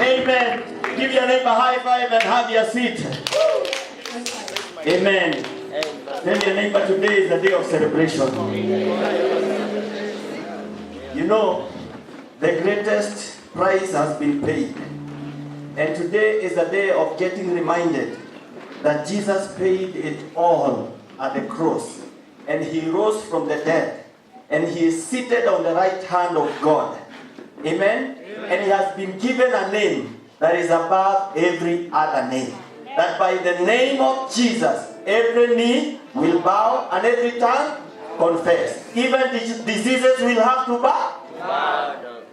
Amen. Give your neighbor a high five and have your seat. Amen. Tell your neighbor today is a day of celebration. You know, the greatest price has been paid. And today is a day of getting reminded that Jesus paid it all at the cross. And he rose from the dead. And he is seated on the right hand of God. Amen? And he has been given a name that is above every other name. That by the name of Jesus, every knee will bow and every tongue confess. Even diseases will have to bow.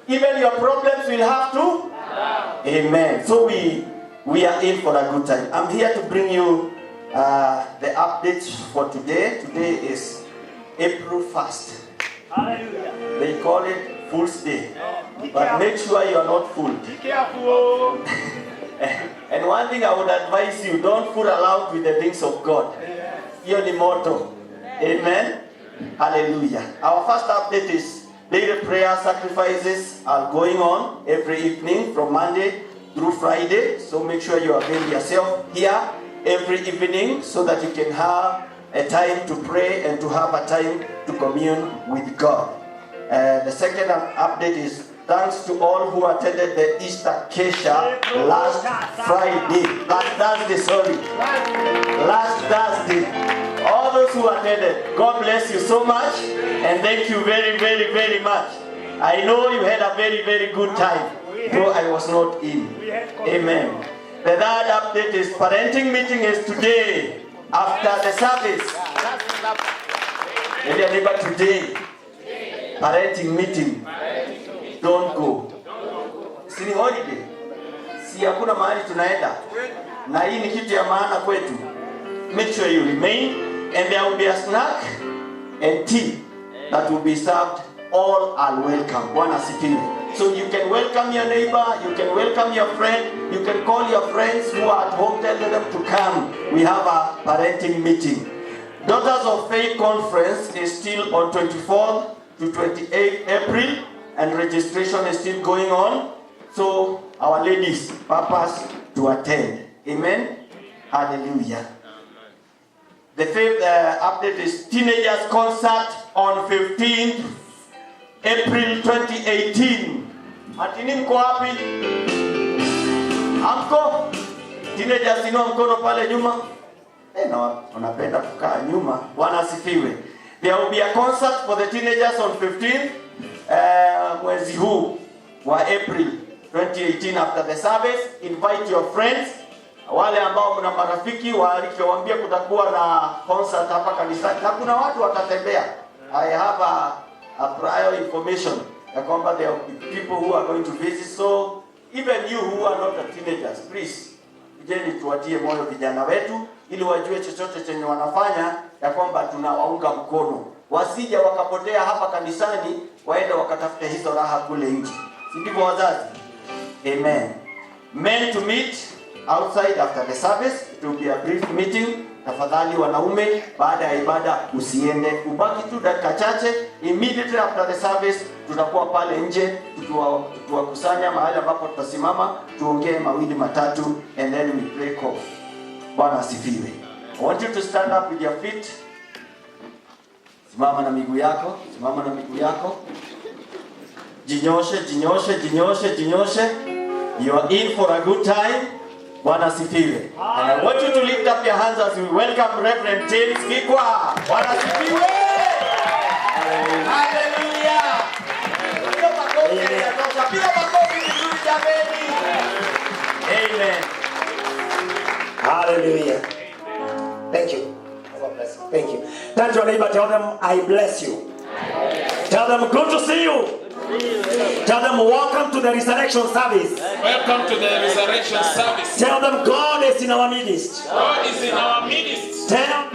Even your problems will have to. Amen. So we are in for a good time. I'm here to bring you the updates for today. Today is April 1st. Hallelujah. They call it Fool's Day. But make sure you are not fooled. Be careful. And one thing I would advise you, don't fool around with the things of God. You're the motto. Amen. Hallelujah. Our first update is daily prayer sacrifices are going on every evening from Monday through Friday. So make sure you avail yourself here every evening so that you can have a time to pray and to have a time to commune with God. The second update is thanks to all who attended the Easter Kesha last Thursday. All those who attended, God bless you so much and thank you very, very, very much. I know you had a very, very good time, though I was not in. Amen. The third update is parenting meeting is today after the service. Maybe a neighbor today. Parenting meeting. Don't go. Sini holiday. Si hakuna mahali tunaenda. Na hii ni kitu ya maana kwetu. Make sure you remain and there will be a snack and tea that will be served. All are welcome. Bwana asifiwe. So you can welcome your neighbor, you can welcome your friend, you can call your friends who are at home, tell them to come. We have a parenting meeting. Daughters of Faith Conference is still on 24th to 28th April and registration is still going on. So our ladies, papas to attend. Amen. Hallelujah. The fifth update is teenagers concert on 15th April 2018. Atini mko wapi? Amko? Teenagers inua mkono pale nyuma. Na wanapenda kukaa nyuma. Bwana asifiwe. There will be a concert for the teenagers on 15th mwezi huu wa April 2018 after the service. Invite your friends. Wale ambao mna marafiki waambie kutakuwa na concert hapa kanisani. Na kuna watu watatembea. I have a prior information. There will be people who are going to visit. So even you who are not teenagers, please, ijeni tuwatie moyo vijana wetu ili wajue chochote chenye wanafanya ya kwamba tunawaunga mkono. Wasije wakapotea hapa kanisani, waende wakatafute hizo raha kule nje. Si ndivyo wazazi? Amen. Men to meet outside after the service. It will be a brief meeting. Tafadhali wanaume, baada ya ibada usiende, ubaki tu dakika chache. Immediately after the service tutakuwa pale nje tukiwakusanya mahali ambapo tutasimama tuongee mawili matatu and then we break off. Bwana asifiwe. I want you to stand up with your feet. Simama na miguu yako, simama na miguu yako. Jinyoshe, jinyoshe, jinyoshe, jinyoshe. You are in for a good time. Bwana asifiwe. And I want you to lift up your hands as we welcome Reverend James Kikwa. Bwana asifiwe. Hallelujah. Piga makofi yanatosha. Piga makofi vizuri jameni. Amen. Hallelujah. Thank you. Thank you. Turn to your neighbor, tell them, I bless you. Tell them, good to see you. Tell them, welcome to the resurrection service. Welcome to the resurrection service. Tell them, God is in our midst. God is in our midst. Tell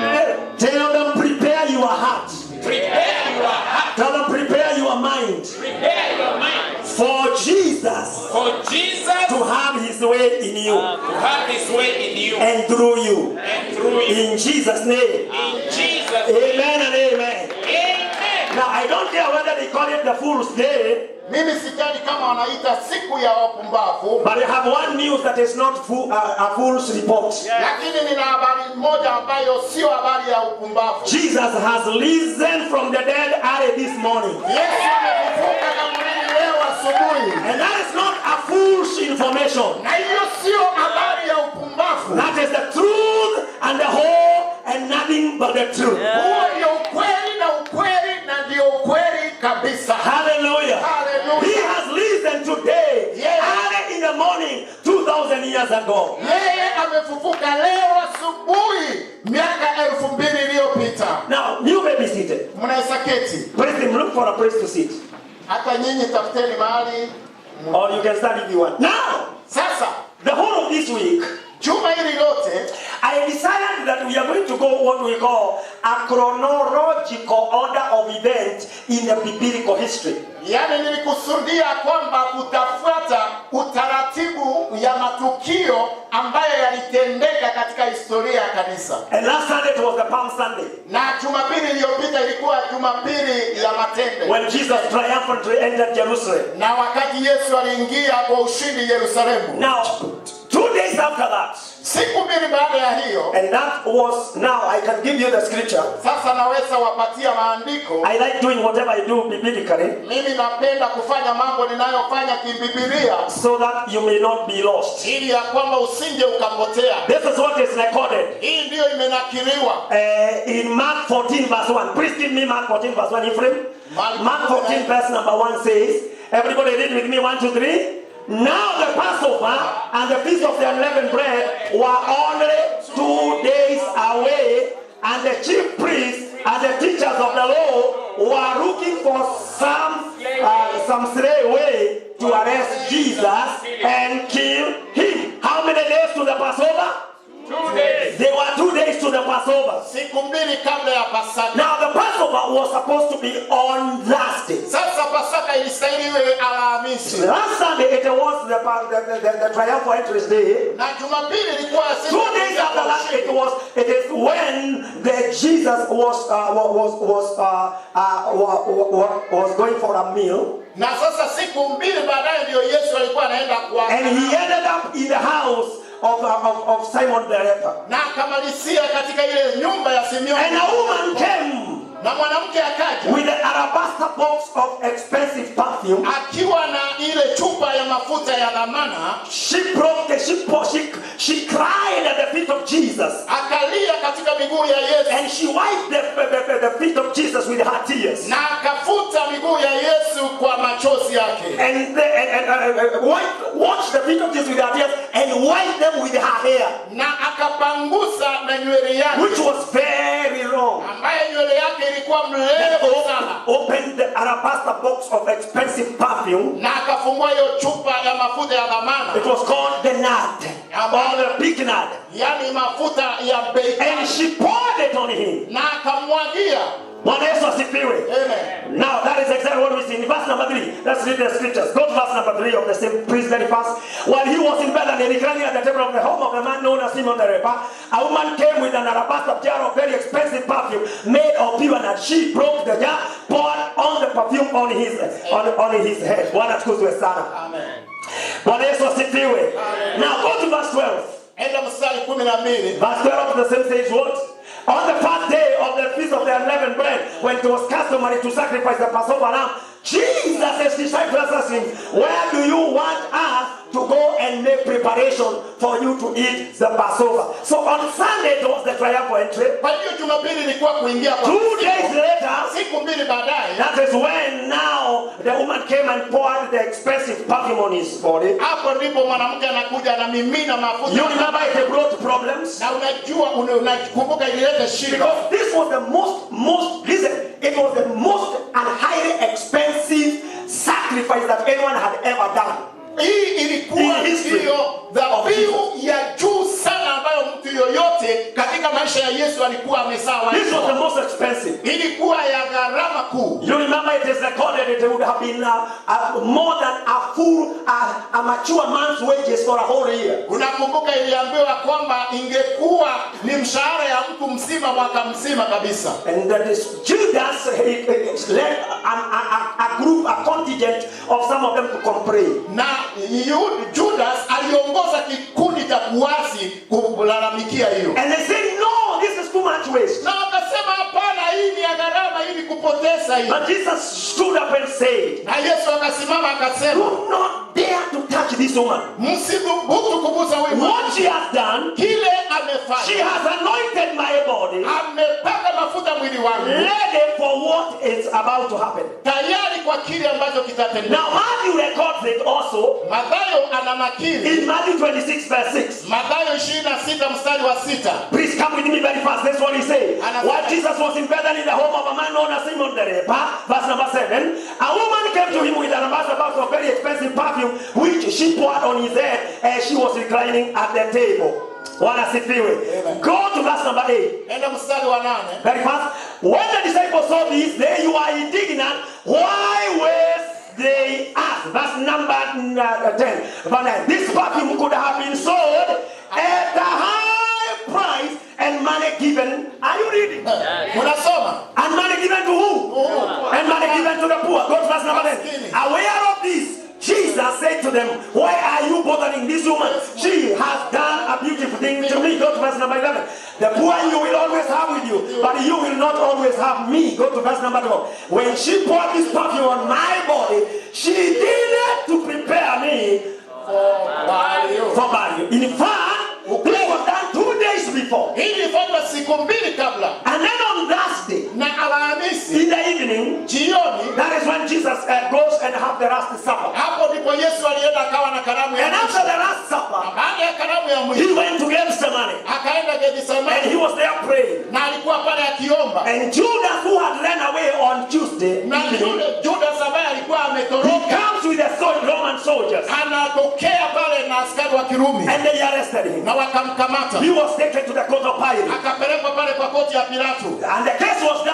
them, prepare your heart. Prepare your heart. Tell them, prepare your mind. Prepare your mind. For Jesus. For Jesus to have his way in you. To have his way in you. And through you. And through you. In Jesus' name. In Jesus' name. Amen and amen. Amen. Now I don't care whether they call it the Fool's Day. Mimi sijali kama wanaita siku ya wapumbavu. But I have one news that is not a fool's report. Lakini nina habari moja ambayo sio habari ya upumbavu. Jesus has risen from the dead early this morning. Yesu amefufuka kaburini leo asubuhi. And that is not a fool's information. Na hiyo sio habari ya upumbavu. That is the truth and the whole and nothing but the truth. Huo ndio ukweli na ukweli na ndio ukweli kabisa. Hallelujah. Hallelujah. He has risen today, early in the morning, 2,000 years ago. Yeye amefufuka leo asubuhi miaka 2000 iliyopita. Now, you may be seated. Mnaweza keti. Praise him. Look for a place to sit. Hata nyinyi tafuteni mahali. Or you can stand if you want. Now, Sasa, the whole of this week, juma hili lote I decided that we are going to go what we call a chronological order of events in the biblical history. yani nilikusudia kwamba kutafuata utaratibu ya matukio ambayo yalitendeka katika historia ya kanisa. And last Sunday it was the Palm Sunday, Na Jumapili iliyopita ilikuwa Jumapili ya matende. when Jesus triumphantly entered Jerusalem. Na wakati Yesu aliingia kwa ushindi Yerusalemu. Now, 2 days after that, Siku mbili baada ya hiyo, and that was, now I can give you the scripture. sasa naweza wapatia maandiko. I like doing whatever I do biblically, Mimi napenda kufanya mambo ninayofanya kibibilia so that you may not be lost. ili ya kwamba usije ukapotea. This is what is recorded Hii ndio imenakiliwa. in Mark 14 verse 1. Please give me Mark 14 verse 1, Ephraim. Mark 14 verse number 1 says, everybody read with me, 1, 2, 3. Now the Passover and the feast of the unleavened bread were only 2 days away, and the chief priests and the teachers of the law were looking for some stray way to arrest Jesus and kill him. How many days to the Passover? 2 days. They were 2 days to the Passover. Siku mbili kabla ya Pasaka. Now the Passover was supposed to be on last day. Sasa Pasaka ilistahili iwe Alhamisi. Last Sunday it was the triumphal entry day. Na Jumapili ilikuwa siku 2 days after that it is when the Jesus was going for a meal. Na sasa siku mbili baadaye ndio Yesu alikuwa anaenda kwa. And he ended up in the house of Simon the leper. Na akamalizia katika ile nyumba ya Simeoni. And a woman came na mwanamke akaja with an alabaster box of expensive perfume. Akiwa na ile chupa ya mafuta ya dhamana. She cried at the feet of Jesus. Akalia katika miguu ya Yesu. And she wiped the feet of Jesus with her tears. Na akafuta miguu ya Yesu kwa machozi yake. And washed the feet of Jesus with her tears and wiped them with her hair. Na akapangusa na nywele yake. Which was very long. Ambaye nywele yake ilikuwa mrefu sana. Opened the alabaster box of expensive perfume. Na akafungua hiyo chupa ya mafuta ya dhamana. It was called the nard. Or the picnard. Yani mafuta ya bei. And she poured it on him. Na akamwagia. Bwana Yesu asifiwe. Amen. Now that is exactly what we see in verse number 3. Let's read the scriptures. Go to verse number 3 of the same priest very fast. While he was in Bethany reclining at the table of the home of a man known as Simon the leper, a woman came with an alabaster jar of very expensive perfume made of pure nard. She broke the jar, poured on the perfume on his head. Bwana tukuzwe sana. Amen. Bwana Yesu asifiwe. Now go to verse 12. Enda mstari 12. Verse 12 of the same says what? On the first day of the feast of the unleavened bread, when it was customary to sacrifice the Passover lamb, Jesus' his disciples asked him, where do you want us to go and make preparation for you to eat the Passover? So on Sunday it was the triumphal entry. Kwa hiyo Jumapili ilikuwa kuingia kwa 2 days later, siku mbili baadaye, that is when now the woman came and poured the expensive perfume on his body. hapo ndipo mwanamke anakuja na mimina mafuta. You remember it brought problems? Na unajua unakumbuka ilileta shida. Because this was the it was the most and highly expensive sacrifice that anyone had ever done. Hii ilikuwa ndio dhabihu ya juu sana ambayo mtu yoyote katika katika maisha ya Yesu alikuwa amesawa. This was the most expensive. Ilikuwa ya gharama kuu. You remember it is recorded it would have been more than a full, a mature man's wages for a whole year. Unakumbuka iliambiwa kwamba ingekuwa ni mshahara ya mtu mzima mwaka mzima kabisa. And that is Judas led a group, a contingent of some of them to complain. Na Judas aliongoza kikundi cha kuasi kulalamikia hiyo. And they said, no, this is too much waste. Na wakasema hapana, hii ni ya gharama, hii ni kupoteza hii. But Jesus stood up and said, Na Yesu akasimama akasema, do not dare to touch this woman. msithubutu kugusa huyu. What she has done, Kile she amefanya, has anointed my body, amepaka mafuta mwili wangu, ready for what is about to happen. tayari kwa kile ambacho kitatendeka. Now Matthew records it also Mathayo ananakili in Matthew 26 verse 6. Mathayo 26 mstari wa 6. Please come with me very fast. That's what he said. While Jesus was in Bethany in the home of a man known as Simon the leper, verse number 7, a woman came to him with an alabaster box of very expensive perfume, which she poured on his head as she was reclining at the table. Go to verse number 8. Enda mstari wa 8. Very fast. When the disciples saw this, they were indignant. Why waste they asked? Verse number 10. But this perfume could have been sold at a high price and money given. Are you reading? Unasoma? And money given to who? And money given to the poor. Go to verse number 10. Aware of this, Jesus said to them, why are you bothering this woman? She has done a beautiful thing to me. Go to verse number 11. The poor you will always have with you, but you will not always have me. Go to verse number 12. When she poured this perfume on my body, she did it to prepare me for burial. In fact, this was done 2 days before. Hii ilifanywa siku mbili kabla. And then on Thursday, Na Alhamisi in the evening, jioni, that is when Jesus goes and have the last supper. hapo ndipo Yesu alienda akawa na karamu ya And after mwisho. the last supper, Baada ya karamu ya he mwisho, went to Gethsemane. akaenda And he Gethsemane was there praying. na alikuwa pale akiomba. And Judas, who had run away on Tuesday Na evening, yule Judas ambaye alikuwa he ametoroka comes with the Roman soldiers. anatokea pale na askari wa Kirumi And they arrested him. na wakamkamata. He was taken to the court of Pilate. Akapelekwa pale kwa koti ya Pilato. And the case was done